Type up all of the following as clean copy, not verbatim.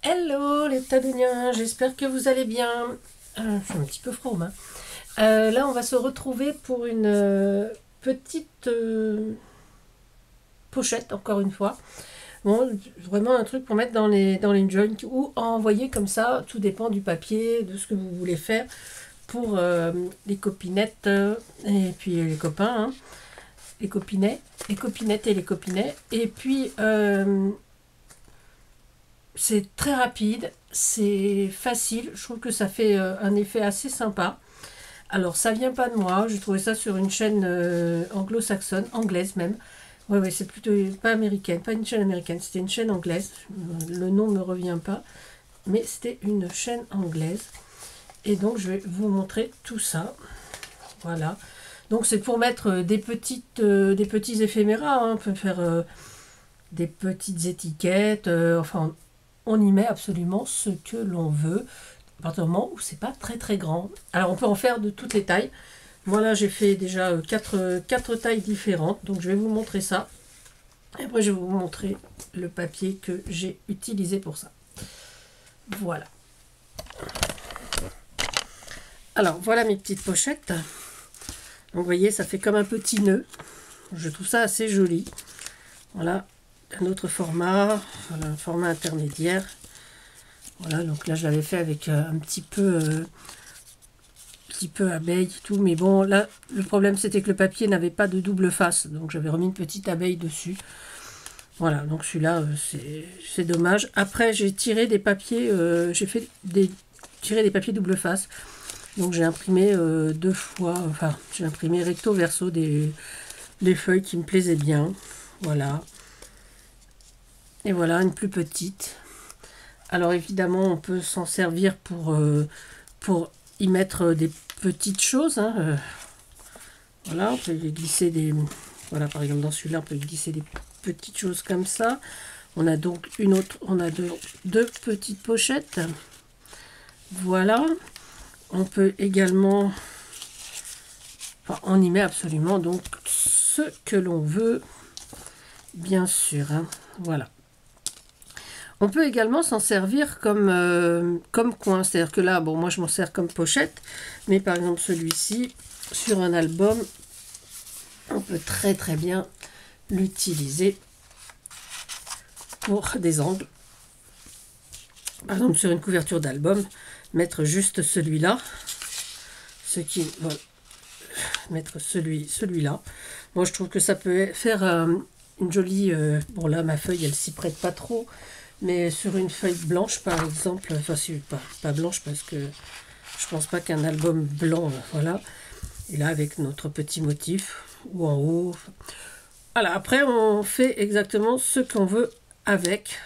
Hello les Tadouiniens, j'espère que vous allez bien. Je suis un petit peu froid aux mains. Là, on va se retrouver pour une petite pochette, encore une fois. Bon, vraiment un truc pour mettre dans les joints ou envoyer comme ça. Tout dépend du papier, de ce que vous voulez faire pour les copinettes et puis les copains, hein, les copinets, les copinettes et les copinets. Et puis, c'est très rapide, c'est facile, je trouve que ça fait un effet assez sympa. Alors ça vient pas de moi, j'ai trouvé ça sur une chaîne anglo-saxonne, anglaise même. Ouais, ouais, c'est plutôt pas américaine, pas une chaîne américaine, c'était une chaîne anglaise. Le nom ne me revient pas, mais c'était une chaîne anglaise. Et donc je vais vous montrer tout ça. Voilà. Donc c'est pour mettre des petits éphéméras, hein. On peut faire des petites étiquettes, enfin on y met absolument ce que l'on veut, à partir du moment où c'est pas très très grand. Alors on peut en faire de toutes les tailles. Moi là j'ai fait déjà quatre tailles différentes, donc je vais vous montrer ça. Et après je vais vous montrer le papier que j'ai utilisé pour ça. Voilà. Alors voilà mes petites pochettes. Donc vous voyez, ça fait comme un petit nœud. Je trouve ça assez joli. Voilà, un autre format, voilà, un format intermédiaire. Voilà, donc là je l'avais fait avec un petit peu abeille et tout, mais bon là le problème c'était que le papier n'avait pas de double face, donc j'avais remis une petite abeille dessus. Voilà, donc celui-là c'est dommage. Après j'ai tiré des papiers, tiré des papiers double face, donc j'ai imprimé deux fois, enfin j'ai imprimé recto verso des feuilles qui me plaisaient bien. Voilà, et voilà une plus petite. Alors évidemment on peut s'en servir pour y mettre des petites choses, hein. Voilà, on peut y glisser des... Voilà, par exemple dans celui-là, on peut y glisser des petites choses comme ça. On a donc une autre, on a deux petites pochettes. Voilà. On peut également... Enfin, on y met absolument donc ce que l'on veut, bien sûr, hein. Voilà. On peut également s'en servir comme coin. C'est-à-dire que là, bon, moi je m'en sers comme pochette, mais par exemple celui-ci, sur un album, on peut très très bien l'utiliser pour des angles. Par exemple sur une couverture d'album, mettre juste celui-là, voilà, mettre celui-là. Moi je trouve que ça peut faire une jolie... bon là ma feuille elle s'y prête pas trop, mais sur une feuille blanche par exemple, enfin si, pas blanche parce que je pense pas qu'un album blanc, voilà. Et là avec notre petit motif, ou en haut. Voilà, après on fait exactement ce qu'on veut avec.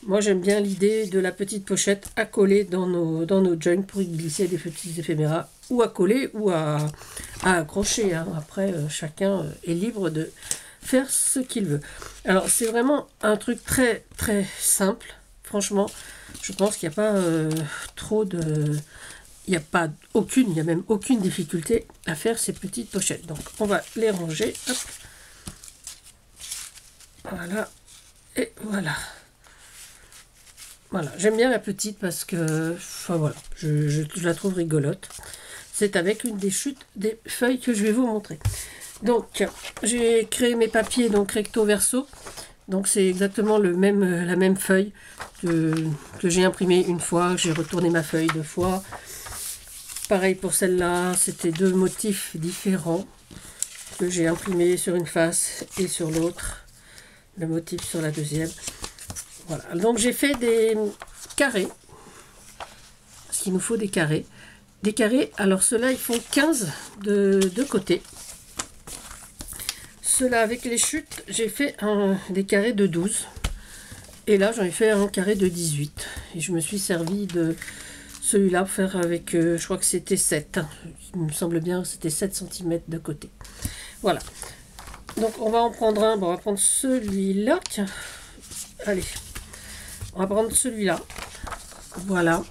Moi j'aime bien l'idée de la petite pochette à coller dans nos joints pour y glisser des petits éphéméras, ou à coller ou à accrocher, hein. Après chacun est libre de faire ce qu'il veut. Alors c'est vraiment un truc très très simple, franchement. Je pense qu'il n'y a pas trop de... Il n'y a pas aucune, il n'y a même aucune difficulté à faire ces petites pochettes. Donc on va les ranger. Hop. Voilà. Et voilà. Voilà, j'aime bien la petite parce que, enfin voilà, je la trouve rigolote. C'est avec une des chutes des feuilles que je vais vous montrer. Donc, j'ai créé mes papiers donc recto verso. Donc c'est exactement la même feuille que j'ai imprimée une fois. J'ai retourné ma feuille deux fois. Pareil pour celle-là, c'était deux motifs différents que j'ai imprimé sur une face et sur l'autre. Le motif sur la deuxième. Voilà, donc j'ai fait des carrés, parce qu'il nous faut des carrés. Des carrés, alors ceux-là ils font 15 de côté. Ceux-là avec les chutes, j'ai fait des carrés de 12. Et là j'en ai fait un carré de 18. Et je me suis servi de celui-là pour faire avec, je crois que c'était 7. Il me semble bien que c'était 7 cm de côté. Voilà. Donc on va en prendre un, bon, on va prendre celui-là. Tiens, allez. On va prendre celui-là, voilà.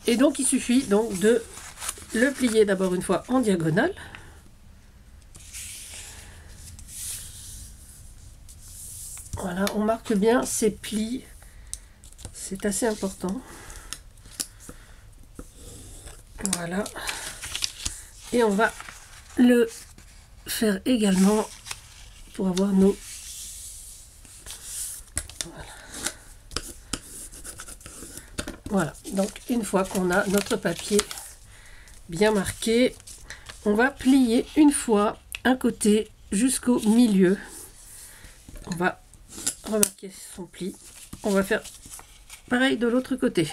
Et donc il suffit donc de le plier d'abord une fois en diagonale. Voilà, on marque bien ces c'est assez important. Voilà. Et on va le faire également pour avoir nos... Voilà. Donc une fois qu'on a notre papier bien marqué, on va plier une fois un côté jusqu'au milieu. On va remarquer son pli. On va faire pareil de l'autre côté.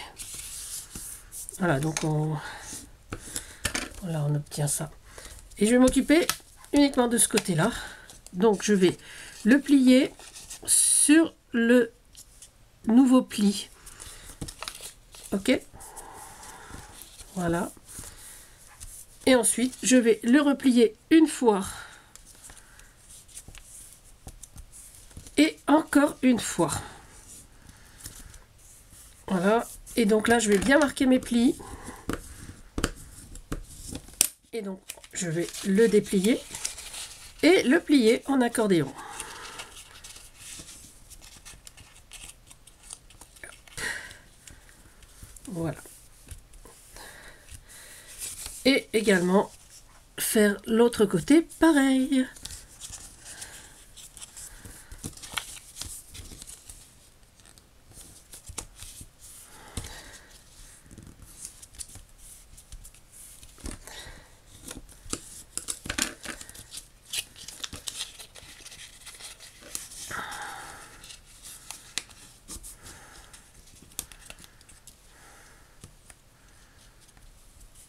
Voilà, donc là on obtient ça. Et je vais m'occuper uniquement de ce côté-là. Donc je vais le plier sur le nouveau pli. Ok, voilà. Et ensuite, je vais le replier une fois. Et encore une fois. Voilà. Et donc là, je vais bien marquer mes plis. Et donc, je vais le déplier et le plier en accordéon. Voilà. Et également faire l'autre côté pareil.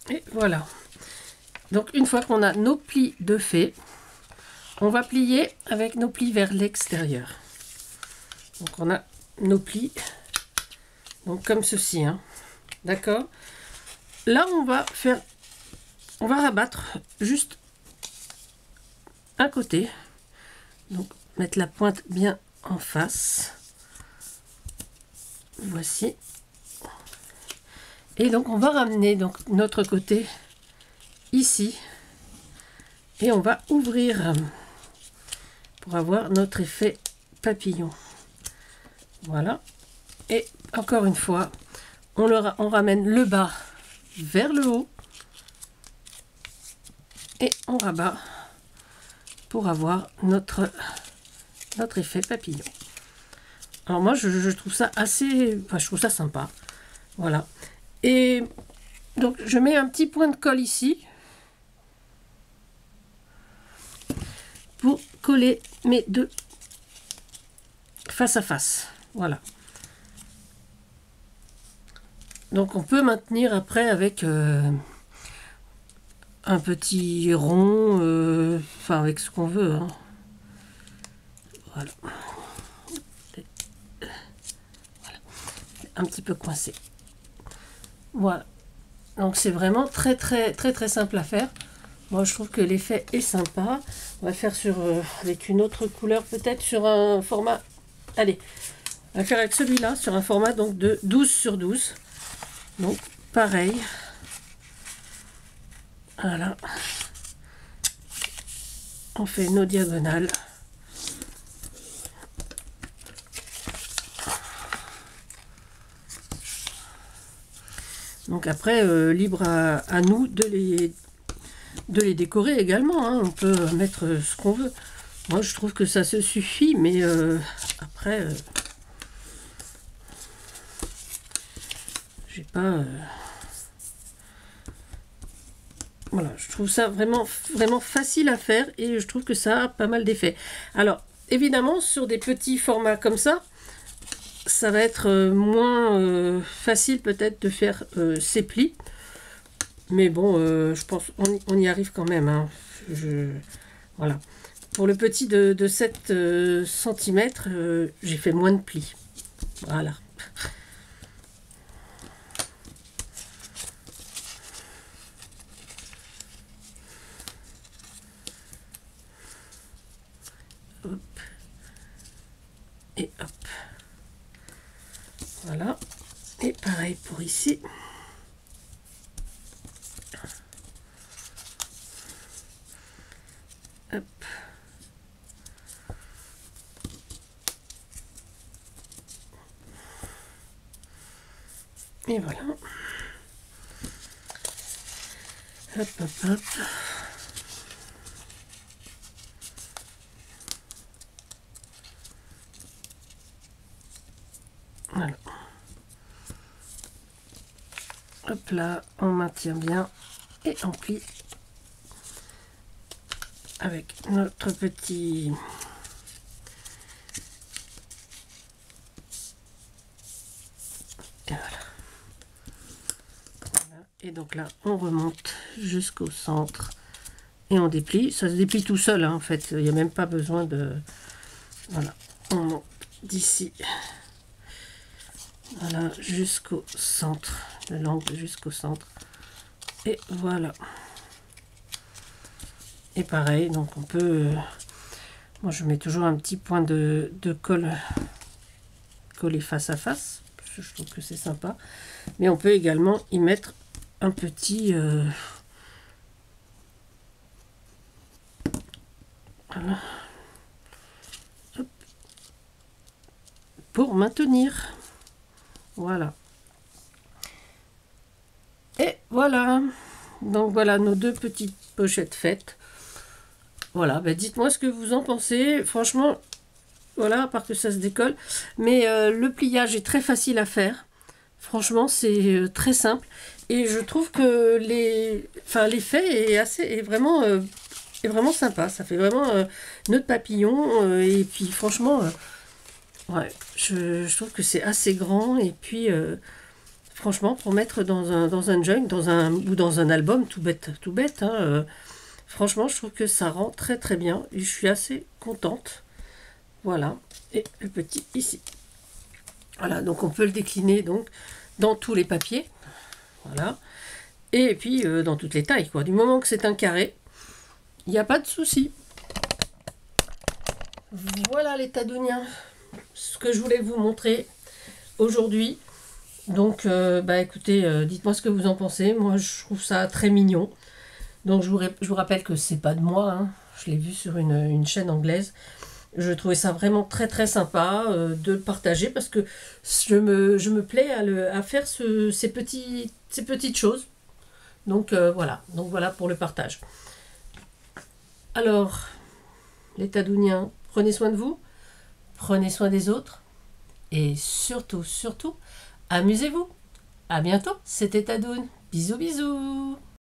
Et voilà. Donc une fois qu'on a nos plis de fait, on va plier avec nos plis vers l'extérieur. Donc on a nos plis, donc comme ceci, hein. D'accord. Là on va rabattre juste un côté. Donc mettre la pointe bien en face. Voici. Et donc on va ramener donc notre côté ici et on va ouvrir pour avoir notre effet papillon. Voilà. Et encore une fois, on ramène le bas vers le haut et on rabat pour avoir notre effet papillon. Alors moi je trouve ça assez, enfin je trouve ça sympa. Voilà. Et donc je mets un petit point de colle ici pour coller mes deux face à face. Voilà. Donc on peut maintenir après avec un petit rond, enfin avec ce qu'on veut, hein. Voilà. Voilà. Un petit peu coincé. Voilà. Donc c'est vraiment très simple à faire. Moi je trouve que l'effet est sympa. On va faire sur avec une autre couleur, peut-être sur un format. Allez, on va faire avec celui-là sur un format donc de 12 sur 12. Donc pareil. Voilà. On fait nos diagonales. Donc après, libre à nous de les décorer également, hein. On peut mettre ce qu'on veut. Moi, je trouve que ça se suffit, mais après, j'ai pas... Voilà, je trouve ça vraiment facile à faire et je trouve que ça a pas mal d'effets. Alors, évidemment, sur des petits formats comme ça va être moins facile peut-être de faire ces plis. Mais bon, je pense on y arrive quand même, hein. Voilà. Pour le petit de 7 cm, j'ai fait moins de plis. Voilà. Hop. Et hop. Voilà. Et pareil pour ici. Hop. Et voilà. Hop, hop, hop. Voilà. Hop là, on maintient bien et on plie avec notre petit... Et voilà. Voilà. Et donc là, on remonte jusqu'au centre et on déplie. Ça se déplie tout seul, hein, en fait. Il n'y a même pas besoin de... Voilà. On monte d'ici. Voilà, jusqu'au centre. De l'angle jusqu'au centre. Et voilà. Et pareil, donc on peut... moi, je mets toujours un petit point de colle collé face à face. Parce que je trouve que c'est sympa. Mais on peut également y mettre un petit... voilà. Hop. Pour maintenir. Voilà. Et voilà. Donc voilà nos deux petites pochettes faites. Voilà, bah dites-moi ce que vous en pensez. Franchement, voilà, à part que ça se décolle. Mais le pliage est très facile à faire. Franchement, c'est très simple. Et je trouve que l'effet est vraiment sympa. Ça fait vraiment nœud de papillon. Et puis franchement, ouais, je trouve que c'est assez grand. Et puis franchement, pour mettre dans un joint, ou dans un album, tout bête, hein, franchement, je trouve que ça rend très très bien. Et je suis assez contente. Voilà. Et le petit ici. Voilà, donc on peut le décliner donc dans tous les papiers. Voilà. Et puis dans toutes les tailles, quoi. Du moment que c'est un carré, il n'y a pas de souci. Voilà les Tadounia. Ce que je voulais vous montrer aujourd'hui. Donc, bah écoutez, dites-moi ce que vous en pensez. Moi, je trouve ça très mignon. Donc, je vous rappelle que c'est pas de moi, hein. Je l'ai vu sur une chaîne anglaise. Je trouvais ça vraiment très très sympa de le partager parce que je me plais à faire ces petites choses. Donc, voilà. Donc, voilà pour le partage. Alors, les Tadouniens, prenez soin de vous. Prenez soin des autres. Et surtout, surtout, amusez-vous. À bientôt, c'était Tadoun. Bisous, bisous.